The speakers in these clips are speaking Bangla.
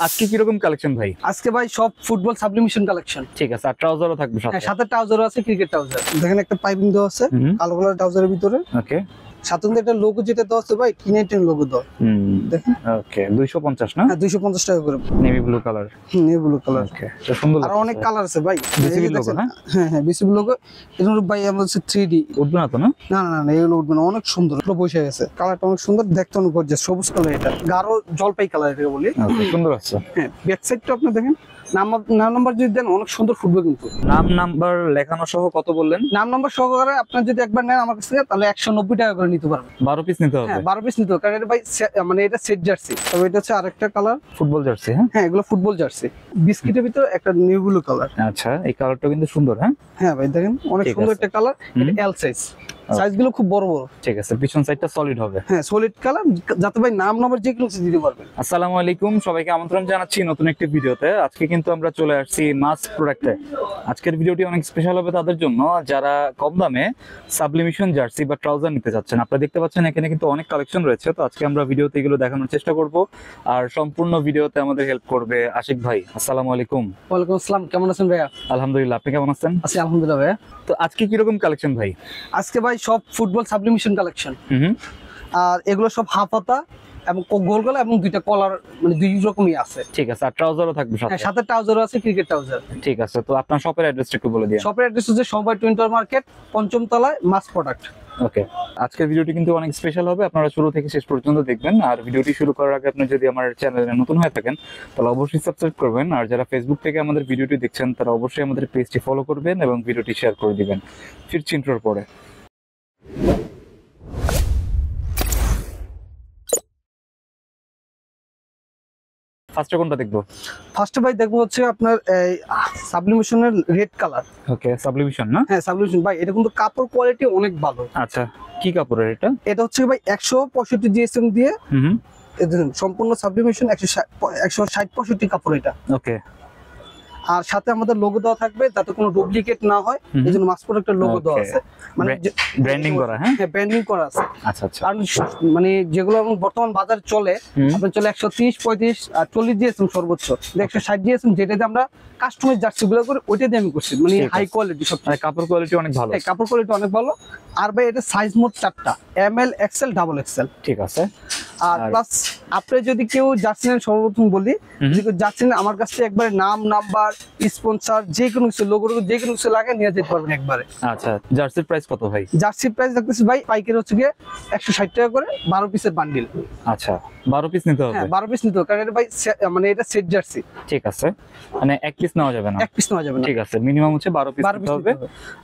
আজকে কি রকম কালেকশন ভাই? আজকে ভাই সব ফুটবল সাবলিমেশন কালেকশন। ঠিক আছে, আর ট্রাউজারও থাকবে সাথে? হ্যাঁ, সাথে ট্রাউজারও আছে, ক্রিকেট ট্রাউজার। দেখেন একটা পাইপিং দেওয়া আছে কালো কালার ট্রাউজারের ভিতরে। ওকে, সাথে কিন্তু একটা লোগো যেটা দেওয়া আছে ভাই, টিনেটেন লোগো দেওয়া। দেখেন, ওকে 250 না? হ্যাঁ 250 টাকা করে। Navy blue colour. Navy blue colour. Okay, তো সুন্দর আর লাগছে। অনেক কালার আছে ভাই। বিসিবি লোগো না? হ্যাঁ হ্যাঁ, বিসিবি লোগো। এর ভাই আমরা হচ্ছে 3D উঠবে না তো না? না না না, এগুলো উঠবে না। অনেক সুন্দর, পুরো বসে গেছে। কালারটা অনেক সুন্দর, দেখতে অনেক গর্জিয়াস। সবুজ কালার, এটা গাঢ় জলপাই কালার এটাকে বলি। ওকে, সুন্দর আছে। হ্যাঁ, ব্যাক সাইডটা আপনি দেখেন, নাম নাম্বার যদি দেন অনেক সুন্দর ফুটবে কিন্তু। নাম নাম্বার লেখানো সহ কত বললেন? নাম নাম্বার সহকারে আপনার যদি একবার নেন আমার কাছ থেকে, তাহলে 190 টাকা করে নিতে পারবেন। 12 পিস নিতে হবে? হ্যাঁ 12 পিস নিতে হবে, কারণ এটা ভাই মানে এটা সেট জার্সি। তবে এটা হচ্ছে আরেকটা কালার, ফুটবল জার্সি। হ্যাঁ হ্যাঁ এগুলো ফুটবল জার্সি। বিস্কিটের ভিতরে একটা নিউ ব্লু কালার। আচ্ছা, এই কালারটা কিন্তু সুন্দর। হ্যাঁ হ্যাঁ ভাই দেখেন, অনেক ঠিক সুন্দর আছে। একটা কালার। এটা এল সাইজ, সাইজগুলো খুব বড় বড়। ঠিক আছে, পিছন সাইডটা সলিড হবে। হ্যাঁ সলিড কালার, যাতে ভাই নাম নাম্বার যে কোনো দিতে পারবেন। আসসালামু আলাইকুম, সবাইকে আমন্ত্রণ জানাচ্ছি নতুন একটি ভিডিওতে। আজকে কিন্তু আমরা চলে আসছি মাস প্রোডাক্টে। আজকের ভিডিওটি অনেক স্পেশাল হবে তাদের জন্য যারা কম দামে সাবলিমেশন জার্সি বা ট্রাউজার নিতে চাচ্ছেন। আপনারা দেখতে পাচ্ছেন এখানে কিন্তু অনেক কালেকশন রয়েছে। তো আজকে আমরা ভিডিওতে এগুলো দেখানোর চেষ্টা করব, আর সম্পূর্ণ ভিডিওতে আমাদের হেল্প করবে আশিক ভাই। আসসালামু আলাইকুম। ওয়ালাইকুম আসসালাম, কেমন আছেন ভাইয়া? আলহামদুলিল্লাহ, আপনি কেমন আছেন? আছি আলহামদুলিল্লাহ ভাইয়া। তো আজকে কি রকম কালেকশন ভাই? আজকে ভাই সব ফুটবল সাবলিমেশন কালেকশন। আর এগুলো সব হাফ হাতা এবং গোল গলা এবং দুইটা কলার, মানে দুই রকমই আছে। ঠিক আছে, আর ট্রাউজারও থাকবে সাথে? হ্যাঁ, সাথে ট্রাউজারও আছে, ক্রিকেট ট্রাউজার। ঠিক আছে, তো আপনার শপের অ্যাড্রেসটা একটু বলে দিন। শপের অ্যাড্রেস হচ্ছে সমবায় টুইন্টার মার্কেট, পঞ্চম তলায়, মাস প্রোডাক্ট। ওকে, আজকের ভিডিওটি কিন্তু অনেক স্পেশাল হবে, আপনারা শুরু থেকে শেষ পর্যন্ত দেখবেন। আর ভিডিওটি শুরু করার আগে আপনি যদি আমার চ্যানেলে নতুন হয়ে থাকেন তাহলে অবশ্যই সাবস্ক্রাইব করবেন। আর যারা ফেসবুক থেকে আমাদের ভিডিওটি দেখছেন তারা অবশ্যই আমাদের পেজটি ফলো করবেন এবং ভিডিওটি শেয়ার করে দিবেন। ফিরছি ইন্ট্রোর পরে। ফার্স্টে কোনটা দেখবো? ফার্স্টে ভাই দেখবো হচ্ছে আপনার এই সাবলিমেশনের রেড কালার। ওকে, সাবলিমেশন না? হ্যাঁ সাবলিমেশন ভাই, এটা কিন্তু কাপড় কোয়ালিটি অনেক ভালো। আচ্ছা, কি কাপড়ের এটা? এটা হচ্ছে ভাই 165 জিএসএম দিয়ে সম্পূর্ণ সাবলিমেশন। 160-65 কাপড় এটা। ওকে, আর সাথে আমাদের লোগো দেওয়া থাকবে, যাতে কোনো ডুপ্লিকেট না হয়, এইজন্য মাস প্রোডাক্টের লোগো দেওয়া আছে, মানে ব্র্যান্ডিং করা। হ্যাঁ ব্র্যান্ডিং করা আছে। আচ্ছা আচ্ছা, কারণ মানে যেগুলো এখন বর্তমান বাজার চলে, আপনার চলে 130, 35 আর 40 জিএসএম সর্বোচ্চ, 160 জিএসএম, যেটাতে আমরা কাস্টমাইজ জার্সি গুলো করে ওইটা দিয়ে আমি করছি, মানে হাই কোয়ালিটি সব। মানে কাপড় কোয়ালিটি অনেক ভালো। কাপড় কোয়ালিটি অনেক ভালো। আর ভাই এটা সাইজ মোট 4টা, এমএল, এক্সএল, ডাবল এক্সএল। ঠিক আছে। আর প্লাস আপনি যদি কেউ জার্সি নেন, সর্বপ্রথম বলি, যদি কেউ জার্সি নেন আমার কাছ থেকে একবারে নাম নাম্বার স্পন্সর যে কোনো কিছু, লোগো যে কোনো কিছু লাগে নিয়ে যেতে পারবেন একবারে। আচ্ছা, জার্সির প্রাইস কত ভাই? জার্সির প্রাইস দেখতেছি ভাই পাইকারি হচ্ছে গিয়ে 160 টাকা করে, 12 পিসের বান্ডিল। আচ্ছা, 12 পিস নিতে হবে? হ্যাঁ 12 পিস নিতে হবে, কারণ এটা ভাই মানে এটা সেট জার্সি। ঠিক আছে, মানে এক পিস নেওয়া যাবে না? এক পিস নেওয়া যাবে না। ঠিক আছে, মিনিমাম হচ্ছে 12 পিস নিতে হবে।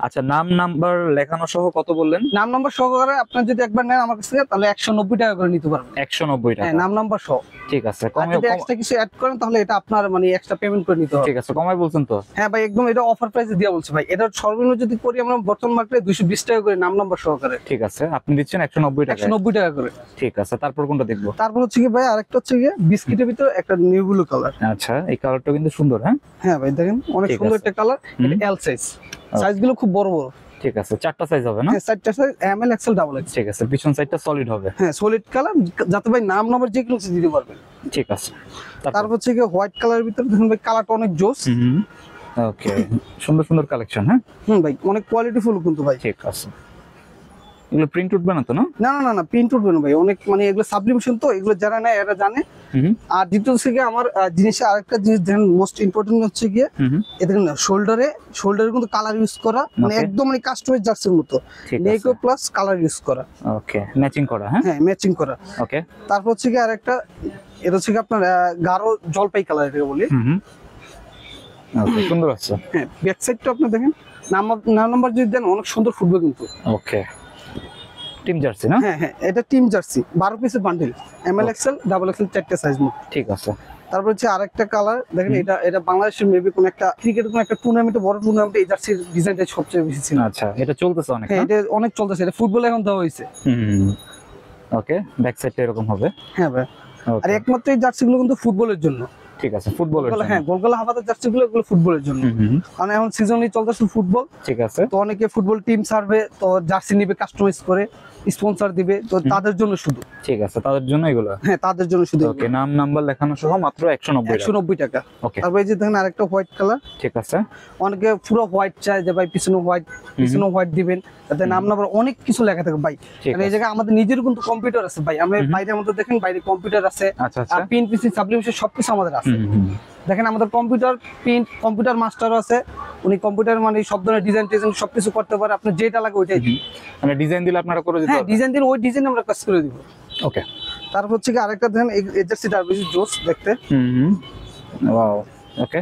আচ্ছা, নাম নাম্বার লেখানো সহ কত বললেন? নাম নাম্বার সহকারে আপনার যদি একবার নেন আমার কাছ থেকে, তাহলে 190 টাকা করে নিতে পারবেন। 190 টাকা? হ্যাঁ, নাম নাম্বার সহ। ঠিক আছে, কমে যদি এক্সট্রা কিছু অ্যাড করেন তাহলে এটা আপনার মানে এক্সট্রা পেমেন্ট করে নিতে হবে। ঠিক আছে, কমাই বলছেন তো? হ্যাঁ ভাই, একদম এটা অফার প্রাইসে দেওয়া বলছে ভাই। এটা সর্বনিম্ন যদি করি আমরা বর্তমান মার্কেটে 220 টাকা করে নাম নাম্বার সহকারে। ঠিক আছে, আপনি দিচ্ছেন 190 টাকা? 190 টাকা করে। ঠিক আছে, তারপর কোনটা দেখবো? তারপর হচ্ছে কি ভাই, আরেকটা হচ্ছে কি বিস্কিটের ভিতরে একটা নিউ ব্লু কালার। আচ্ছা, এই কালারটা কিন্তু সুন্দর। হ্যাঁ হ্যাঁ ভাই দেখেন, অনেক সুন্দর একটা কালার। এটা এল সাইজ, সাইজগুলো খুব বড় বড়। ঠিক আছে, 4টা সাইজ হবে না? হ্যাঁ 4টা size, ML, XL, double XL. ঠিক আছে, পিছন সাইডটা সলিড হবে? হ্যাঁ সলিড কালার, যাতে ভাই নাম নাম্বার যে কোনো কিছু দিতে পারবেন। ঠিক আছে, তারপর হচ্ছে কি হোয়াইট কালারের ভিতরে দেখুন ভাই, কালারটা অনেক জোস। ওকে, সুন্দর সুন্দর কালেকশন। হ্যাঁ ভাই অনেক কোয়ালিটিফুল কিন্তু ভাই। ঠিক আছে, এগুলো প্রিন্ট উঠবে না তো? না না না না, প্রিন্ট উঠবে না ভাই। অনেক মানে এগুলো সাবলিমেশন, তো এগুলো যারা নেয় এরা জানে। আর দ্বিতীয় হচ্ছে গিয়ে আমার জিনিসে আরেকটা জিনিস দেখেন, মোস্ট ইম্পর্টেন্ট হচ্ছে গিয়ে এটা দেখুন শোল্ডারে কিন্তু কালার ইউজ করা, মানে একদম মানে কাস্টমাইজ জার্সির মতো, নেকো প্লাস কালার ইউজ করা। ওকে, ম্যাচিং করা। হ্যাঁ ম্যাচিং করা। ওকে, তারপর হচ্ছে গিয়ে আরেকটা, এটা হচ্ছে আপনার গাঢ় জলপাই কালার এটাকে বলি। ওকে, সুন্দর আছে। হ্যাঁ, ব্যাক সাইডটা আপনি দেখেন, নাম নাম্বার যদি দেন অনেক সুন্দর ফুটবে কিন্তু। ওকে, টিম জার্সি না? হ্যাঁ হ্যাঁ, এটা টিম জার্সি, 12 পিসের bundle, ML, XL, double XL, 4টা সাইজ মোট। ঠিক আছে। তারপর হচ্ছে আরেকটা কালার দেখেন, এটা বাংলাদেশের মেবি কোন একটা ক্রিকেট কোন একটা টুর্নামেন্টে, বড় টুর্নামেন্টে এই জার্সির ডিজাইনটা সবচেয়ে বেশি ছিল। আচ্ছা, এটা চলতেছে অনেক? হ্যাঁ, এটা অনেক চলতেছে, এটা ফুটবলে এখন দেওয়া হয়েছে। ওকে, ব্যাক সাইডটা এরকম হবে? হ্যাঁ ভাই, আর একমাত্র এই জার্সিগুলো কিন্তু ফুটবলের জন্য। ঠিক আছে, ফুটবলের জন্য। হ্যাঁ, গোলগলা হাফাতের জার্সি গুলো এগুলো ফুটবলের জন্য। কারণ এখন সিজনই চলতেছে ফুটবল। ঠিক আছে, তো অনেকে ফুটবল টিম সার্ভে তো জার্সি নিবে, কাস্টমাইজ করে স্পন্সর দিবে, তো তাদের জন্য শুধু। ঠিক আছে, তাদের জন্য এগুলো। হ্যাঁ, তাদের জন্য শুধু। ওকে, নাম নাম্বার লেখানো সহ মাত্র 190 টাকা। ওকে, তারপরে এই যে দেখেন আরেকটা হোয়াইট কালার। ঠিক আছে। অনেকে পুরো হোয়াইট চায় যে ভাই পিছনে হোয়াইট দিবেন, তাতে নাম নাম্বার অনেক কিছু লেখা থাকে ভাই। ঠিক মানে এই জায়গায় আমাদের নিজের কিন্তু কম্পিউটার আছে ভাই, আমরা বাইরের মধ্যে দেখেন বাইরে কম্পিউটার আছে, আচ্ছা আচ্ছা, আর পিন পিসি সাবলিমেশন সবকিছু আমাদের আছে। দেখেন আমাদের কম্পিউটার মাস্টারও আছে, উনি কম্পিউটার মানে সব ধরনের ডিজাইন সবকিছু করতে পারে, আপনি যেটা লাগে ওইটাই দিন। মানে ডিজাইন দিলে আপনারা করে দিতে হ্যাঁ, পারবেন? ডিজাইন দিন, ওই ডিজাইন আমরা কাজ করে দিব। ওকে, তারপর হচ্ছে কি আরেকটা দেখেন এই জার্সিটা আর বেশি জোস দেখতে। ওয়াও, ওকে।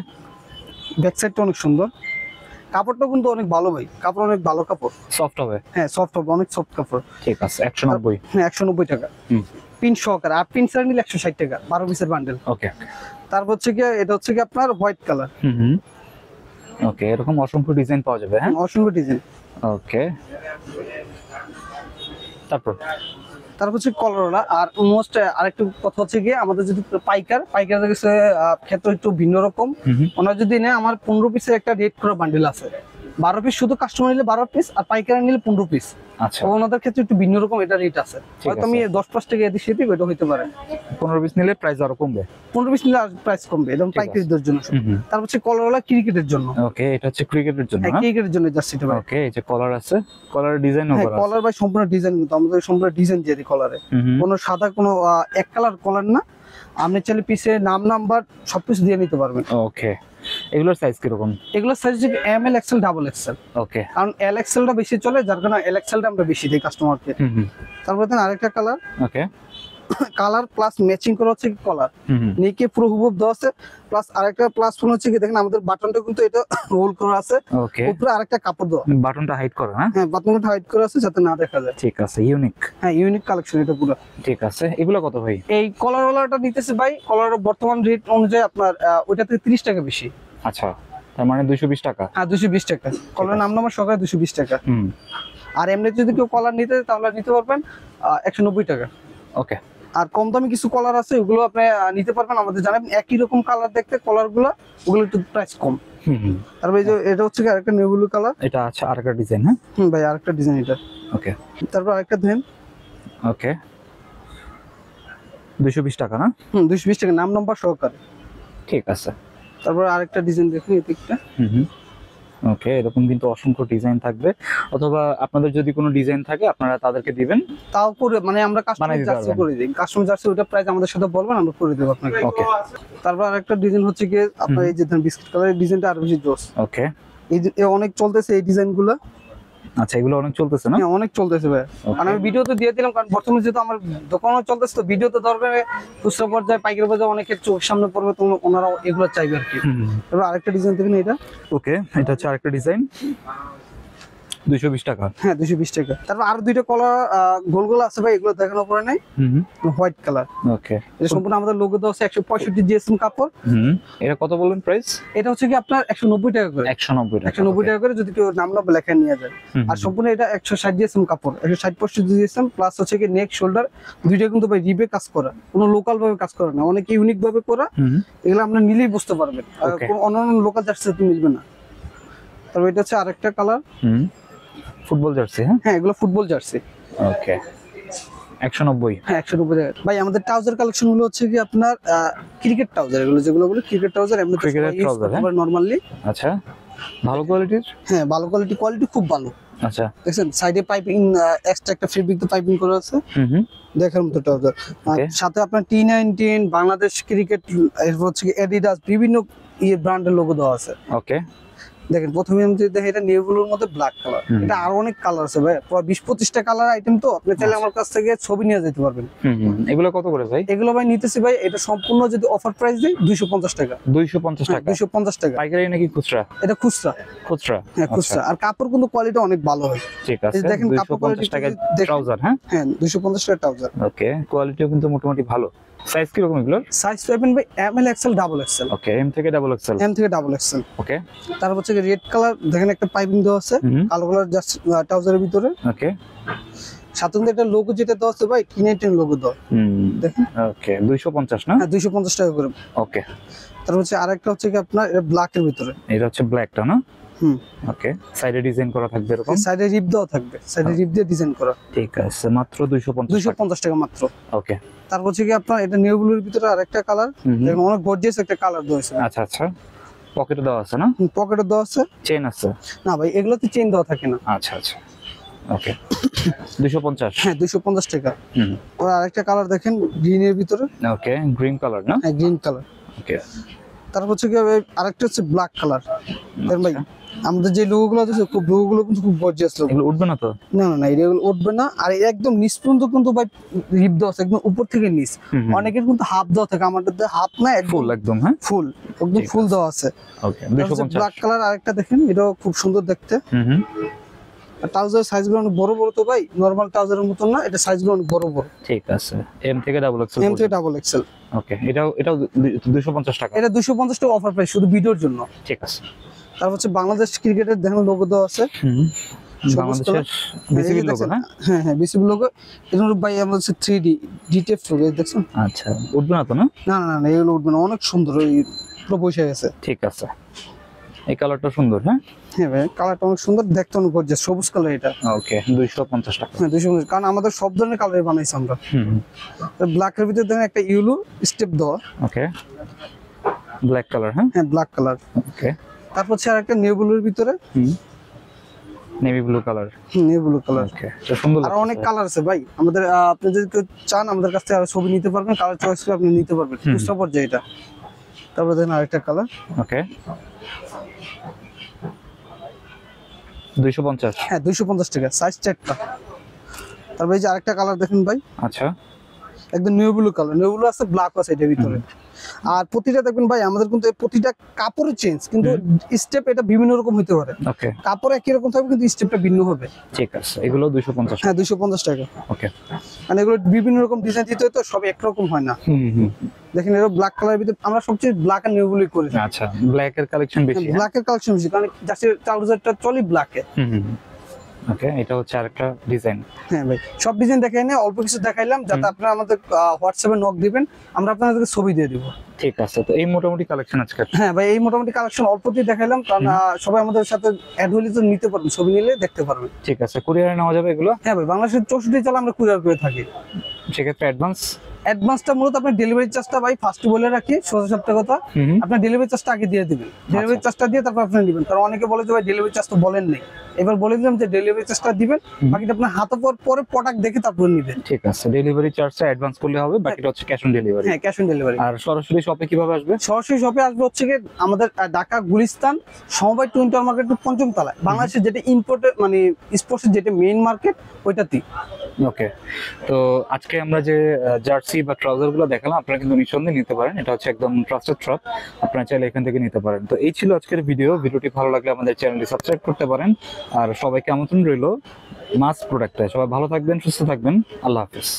ব্যাক সাইডটা অনেক সুন্দর, কাপড়টা কিন্তু অনেক ভালো ভাই, কাপড় অনেক ভালো কাপড়, সফট হবে। হ্যাঁ সফট হবে, অনেক সফট কাপড়। ঠিক আছে, 190। হ্যাঁ, 190 টাকা পিন সহকারে, আর পিন ছাড়া নিলে 160 টাকা, 12 পিসের বান্ডেল। ওকে, তারপর হচ্ছে কি এটা হচ্ছে কি আপনার হোয়াইট কালার। ওকে, এরকম অসংখ্য ডিজাইন পাওয়া যাবে। হ্যাঁ, অসংখ্য ডিজাইন। ওকে, তারপর হচ্ছে কলারওয়ালা। আর মোস্ট আরেকটু কথা হচ্ছে গিয়ে আমাদের যদি পাইকারের কাছে ক্ষেত্রে একটু ভিন্ন রকম। ওনারা যদি নেয়, আমার 15 পিসের একটা রেট করা বান্ডেল আছে, 12 পিস শুধু কাস্টমার নিলে 12 পিস, আর পাইকারি নিলে 15 পিস। আচ্ছা, ওনাদের ক্ষেত্রে একটু ভিন্ন রকম এটা রেট আছে, হয়তো আমি 10-5 টাকা এদিক সেদিক এটা হইতে পারে। 15 পিস নিলে প্রাইস আরো কমবে। 15 পিস নিলে আর প্রাইস কমবে, একদম পাইকারিদের জন্য। তারপর হচ্ছে কলারওয়ালা ক্রিকেটের জন্য। ওকে, এটা হচ্ছে ক্রিকেটের জন্য। হ্যাঁ, ক্রিকেটের জন্য জার্সিটা ভাই। ওকে, এই যে কলার আছে, কলার ডিজাইনও হ্যাঁ, করা আছে। কলার ভাই সম্পূর্ণ ডিজাইন, কিন্তু আমাদের সম্পূর্ণ ডিজাইন দিয়ে দিই কলারে। কোনো সাদা কোনো এক কালার কলার না, আপনি চাইলে পিসে নাম্বার সবকিছু দিয়ে নিতে পারবেন। ওকে, এগুলোর সাইজ কিরকম? এগুলোর সাইজ হচ্ছে ML XL ডাবল XL। ওকে, কারণ LXL টা বেশি চলে, যার কারণে LXL টা আমরা বেশি দিই কাস্টমারকে। তারপরে দেন আরেকটা কালার। ওকে, কালার প্লাস ম্যাচিং করা হচ্ছে কলার, নিকে পুরো হুবহু দেওয়া আছে। প্লাস আরেকটা প্লাস ফোন হচ্ছে কি দেখেন আমাদের বাটনটা কিন্তু এটা রোল করা আছে। ওকে, উপরে আরেকটা কাপড় দেওয়া, বাটনটা হাইড করো। হ্যাঁ, হ্যাঁ, বাটনটা হাইড করা আছে যাতে না দেখা যায়। ঠিক আছে, ইউনিক। হ্যাঁ, ইউনিক কালেকশন এটা পুরো। ঠিক আছে, এগুলো কত ভাই? এই কলারওয়ালাটা নিতেছে ভাই, কলার বর্তমান রেট অনুযায়ী আপনার ওইটা থেকে 30 টাকা বেশি। আচ্ছা, তার মানে 220 টাকা। হ্যাঁ, 220 টাকা কলার নাম নাম্বার সকালে 220 টাকা। আর এমনি যদি কেউ কলার নিতে তাহলে নিতে পারবেন 190 টাকা। ওকে, আর কম দামি কিছু কলার আছে, ওগুলো আপনি নিতে পারবেন, আমাদের জানাবেন। একই রকম কালার দেখতে কলার গুলো, ওগুলো একটু প্রাইস কম। তারপরে এই যে এটা হচ্ছে আরেকটা নেভি ব্লু কালার। এটা আছে আরেকটা ডিজাইন। হ্যাঁ, ভাই আরেকটা ডিজাইন এটা। ওকে, তারপর আরেকটা দেন। ওকে, 220 টাকা না? 220 টাকা নাম নাম্বার সহকারে। ঠিক আছে, তারপর আরেকটা ডিজাইন দেখুন এই দিকটা। ওকে, এরকম কিন্তু অসংখ্য ডিজাইন থাকবে, অথবা আপনাদের যদি কোনো ডিজাইন থাকে আপনারা তাদেরকে দিবেন, তাও করে মানে আমরা কাস্টমার বানিয়ে দিতে জার্সি পারবেন। করে দিই, কাস্টমার জার্সি ওটা প্রাইস আমাদের সাথে বলবেন, আমরা করে দেব আপনাকে। ওকে, তারপর আরেকটা ডিজাইন হচ্ছে কি আপনার এই যে বিস্কিট কালারের ডিজাইনটা আর বেশি জোস। ওকে, এই যে অনেক চলতেছে এই ডিজাইনগুলো। আচ্ছা, এগুলো অনেক চলতেছে না? হ্যাঁ, অনেক চলতেছে ভাই। আর আমি ভিডিওতে দিয়ে দিলাম, কারণ বর্তমানে যেহেতু আমার দোকানও চলতেছে, তো ভিডিওতে দরকার খুচরা পর্যায়ে পাইকারি পর্যায়ে অনেকের চোখের সামনে পড়বে, তো ওনারা এগুলো চাইবে আর কি। এবার আরেকটা ডিজাইন দেখেন এটা। ওকে, এটা হচ্ছে আরেকটা ডিজাইন, 220 টাকা। হ্যাঁ, 220 টাকা। তারপর আরো দুইটা কলার গোল গোল আছে ভাই, এগুলো দেখানো পড়ে নাই, হোয়াইট কালার। ওকে, এটা সম্পূর্ণ আমাদের লোগো দেওয়া আছে, 165 জিএসএম কাপড়। এটা কত বললেন প্রাইস? এটা হচ্ছে কি আপনার 190 টাকা করে। 190 টাকা। 190 টাকা করে যদি কেউ নাম লেখা নিয়ে যায়। আর সম্পূর্ণ এটা 160 জিএসএম কাপড়, 160 জিএসএম প্লাস হচ্ছে কি নেক শোল্ডার দুইটা কিন্তু ভাই রিবে কাজ করা, কোনো লোকাল ভাবে কাজ করা না, অনেক ইউনিক ভাবে করা। এগুলো আপনারা নিলেই বুঝতে পারবেন, কোনো অন্যান্য লোকাল জার্সিতে মিলবে না। তারপর এটা হচ্ছে আরেকটা কালার, ফুটবল জার্সি। হ্যাঁ, এগুলো ফুটবল জার্সি। ওকে, 190। হ্যাঁ, 190 টাকা। ভাই আমাদের ট্রাউজার কালেকশন গুলো হচ্ছে কি আপনার ক্রিকেট ট্রাউজার, এগুলো যেগুলো বলে ক্রিকেট ট্রাউজার, এমনি ক্রিকেটের ট্রাউজার নরমালি। আচ্ছা, ভালো কোয়ালিটির? হ্যাঁ, ভালো কোয়ালিটি খুব ভালো। আচ্ছা, দেখছেন সাইডে পাইপিং, এক্সট্রা একটা ফেব্রিক দিয়ে পাইপিং করা আছে, দেখার মতো ট্রাউজার। সাথে আপনার T19 বাংলাদেশ ক্রিকেট, এরপর হচ্ছে কি অ্যাডিডাস, বিভিন্ন ব্র্যান্ডের লোগো দেওয়া আছে। ওকে, দেখেন প্রথমে আমি যদি দেখি এটা নেভিগুলোর মধ্যে ব্ল্যাক কালার, এটা আরো অনেক কালার আছে ভাই, পুরো 20-25টা কালার আইটেম, তো আপনি চাইলে আমার কাছ থেকে ছবি নিয়ে যেতে পারবেন। এগুলো কত করে ভাই? এগুলো ভাই নিতেছি ভাই, এটা সম্পূর্ণ যদি অফার প্রাইস দেই 250 টাকা। 250 টাকা? 250 টাকা। পাইকারি নাকি খুচরা? এটা খুচরা। খুচরা? হ্যাঁ, খুচরা। আর কাপড় কিন্তু কোয়ালিটি অনেক ভালো হয়। ঠিক আছে, দেখেন কাপড় 250 টাকা ট্রাউজার। হ্যাঁ, 250 টাকা ট্রাউজার। ওকে, কোয়ালিটিও কিন্তু মোটামুটি ভালো। সাইজ কি রকম এগুলোর? সাইজ পাবেন ভাই ML XL ডাবল XL। ওকে, এম থেকে ডাবল এক্সেল। এম থেকে ডাবল XL। ওকে, তারপর হচ্ছে রেড কালার, দেখেন একটা পাইপিং দেওয়া আছে কালো কালার জাস্ট ট্রাউজারের ভিতরে। ওকে, সাথে একটা লোগো যেটা দেওয়া আছে ভাই T19 লোগো দেওয়া, দেখেন। ওকে, 250 না? হ্যাঁ, 250 টাকা করে। ওকে, তারপর হচ্ছে আরেকটা হচ্ছে কি আপনার এটা ব্ল্যাকের ভিতরে। এটা হচ্ছে ব্ল্যাকটা না? হুম, ওকে, সাইডে ডিজাইন করা থাকবে এরকম। সাইডে রিপ দেওয়া থাকবে, সাইডে রিপ দিয়ে ডিজাইন করা। ঠিক আছে, মাত্র 250 টাকা। 250 টাকা মাত্র। ওকে, তারপর হচ্ছে কি আপনার এটা নিউ ব্লুর ভিতরে আরেকটা কালার, দেখুন অনেক গর্জিয়াস একটা কালার দেওয়া আছে। আচ্ছা আচ্ছা, পকেটে দেওয়া আছে না? পকেটে দেওয়া আছে। চেন আছে? না ভাই, এগুলোতে চেইন দেওয়া থাকে না। আচ্ছা আচ্ছা, ওকে 250। হ্যাঁ 250 টাকা। হুম, ওর আরেকটা কালার দেখেন গ্রিনের ভিতরে। ওকে, গ্রিন কালার না? হ্যাঁ গ্রিন কালার। ওকে, তারপর হচ্ছে কি আরেকটা হচ্ছে ব্ল্যাক কালার। দেখেন ভাই আমাদের যে লোগোগুলো আছে খুব লোগোগুলো কিন্তু খুব গর্জিয়াস লোগো। এগুলো উঠবে না তো? না না না, এগুলো উঠবে না। আর এর একদম নিচ পর্যন্ত কিন্তু ভাই রিপ দেওয়া আছে, একদম উপর থেকে নিচ। অনেকের কিন্তু হাফ দেওয়া থাকে, আমাদের হাফ না, ফুল একদম। হ্যাঁ, ফুল একদম ফুল দেওয়া আছে। ওকে 250। ব্ল্যাক কালার আরেকটা দেখেন, এটাও খুব সুন্দর দেখতে। হুম, আর ট্রাউজার সাইজগুলো অনেক বড় বড় তো ভাই, নরমাল ট্রাউজারের মতন না, এটা সাইজগুলো অনেক বড় বড়। ঠিক আছে, এম থেকে ডাবল এক্সেল। এম থেকে ডাবল এক্সেল। ওকে, এটাও 250 টাকা। এটা 250 টাকা অফার প্রাইস শুধু ভিডিওর জন্য। ঠিক আছে। তারপর হচ্ছে বাংলাদেশ ক্রিকেটের দেখেন লোগো দেওয়া আছে। হুম, বাংলাদেশের বিসিবি লোগো না? হ্যাঁ হ্যাঁ বিসিবি লোগো। এটা ভাই আমাদের হচ্ছে 3D ডিটেপ লোগো দেখছেন? আচ্ছা, উঠবে না তো না? না না না, এগুলো উঠবে না, অনেক সুন্দর, ওই পুরো বসে গেছে। ঠিক আছে, এই কালারটা সুন্দর। হ্যাঁ হ্যাঁ ভাই কালারটা অনেক সুন্দর দেখতে, অনেক গর্জিয়াস, সবুজ কালার এটা। ওকে 250 টাকা। হ্যাঁ 250, কারণ আমাদের সব ধরনের কালার বানাইছি আমরা। হুম, ব্ল্যাকের ভিতরে দেখেন একটা ইয়েলো স্টেপ দেওয়া। ওকে, ব্ল্যাক কালার। হ্যাঁ, হ্যাঁ ব্ল্যাক কালার। ওকে, তারপর হচ্ছে আরেকটা নেভি ভিতরে। Navy blue colour. Navy blue colour. Okay, তো সুন্দর। আর অনেক কালার আছে ভাই আমাদের, আপনি যদি কেউ চান আমাদের কাছ থেকে আরো ছবি নিতে পারবেন, কালার চয়েস করে আপনি নিতে পারবেন, খুচরা পর্যায়ে এটা। তারপর দেখেন আরেকটা কালার। ওকে 250। হ্যাঁ 250 টাকা, সাইজ 4টা। তারপর এই যে আরেকটা কালার দেখেন ভাই, আচ্ছা, একদম new blue colour, new blue আছে, ব্ল্যাক আছে এটার ভিতরে। আর প্রতিটা দেখবেন ভাই আমাদের কিন্তু প্রতিটা কাপড়ের চেঞ্জ, কিন্তু স্টেপ এটা বিভিন্ন রকম হতে পারে। ওকে, কাপড় একই রকম থাকবে কিন্তু স্টেপটা ভিন্ন হবে। ঠিক আছে, এগুলো 250। হ্যাঁ 250 টাকা। ওকে, মানে এগুলো বিভিন্ন রকম ডিজাইন দিতে হয় তো, সব একরকম হয় না। হুম, দেখেন এর ব্ল্যাক কালারের ভিতরে আমরা সবচেয়ে ব্ল্যাক আর নিউ ব্লুই করি। আচ্ছা, ব্ল্যাক এর কালেকশন বেশি। ব্ল্যাক এর কালেকশন বেশি, কারণ জাস্টের ট্রাউজারটা চলে ব্ল্যাক এ। ওকে, এটা হচ্ছে আরেকটা ডিজাইন। হ্যাঁ ভাই সব ডিজাইন দেখাই না, অল্প কিছু দেখাইলাম, যাতে আপনারা আমাদের হোয়াটসঅ্যাপে নক দিবেন, আমরা আপনাদেরকে ছবি দিয়ে দিব। ঠিক আছে, তো এই মোটামুটি কালেকশন আজকে। হ্যাঁ ভাই এই মোটামুটি কালেকশন অল্প দিয়ে দেখাইলাম, কারণ সবাই আমাদের সাথে অ্যাড হলে তো নিতে পারবেন, ছবি নিলে দেখতে পারবেন। ঠিক আছে, কুরিয়ারে নেওয়া যাবে এগুলো? হ্যাঁ ভাই বাংলাদেশের 64 জেলা আমরা কুরিয়ার করে থাকি। সেক্ষেত্রে অ্যাডভান্সটা মূলত আপনার ডেলিভারি চার্জটা ভাই ফার্স্ট বলে রাখি, সোজা সপ্তাহ কথা, আপনার ডেলিভারি চার্জটা আগে দিয়ে দিবেন। ডেলিভারি চার্জটা দিয়ে তারপর আপনি নেবেন, কারণ অনেকে বলে যে ভাই ডেলিভারি চার্জ তো বলেন নেই, এবার বলে দিলাম যে ডেলিভারি চার্জটা দিবেন, বাকিটা আপনার হাতে পরে প্রোডাক্ট দেখে তারপর নেবেন। ঠিক আছে, ডেলিভারি চার্জটা অ্যাডভান্স করলে হবে, বাকিটা হচ্ছে ক্যাশ অন ডেলিভারি। হ্যাঁ ক্যাশ অন ডেলিভারি। আর সরাসরি শপে কিভাবে আসবে? সরাসরি শপে আসবে হচ্ছে কি আমাদের ঢাকা গুলিস্তান সমবায় টু ইন্টার মার্কেট 5ম তলায়, বাংলাদেশের যেটা ইম্পোর্টের মানে স্পোর্টসের যেটা মেইন মার্কেট ওইটাতেই। ওকে, তো আজকে আমরা যে জার্সি বা ট্রাউজার গুলো দেখালাম, আপনারা কিন্তু নিঃসন্দেহে নিতে পারেন, এটা হচ্ছে একদম ট্রাস্টেড শপ, আপনারা চাইলে এখান থেকে নিতে পারেন। তো এই ছিল আজকের ভিডিওটি ভালো লাগলে আমাদের চ্যানেলটি সাবস্ক্রাইব করতে পারেন। আর সবাইকে আমন্ত্রণ রইল মাস প্রোডাক্টে। সবাই ভালো থাকবেন, সুস্থ থাকবেন, আল্লাহ হাফিজ।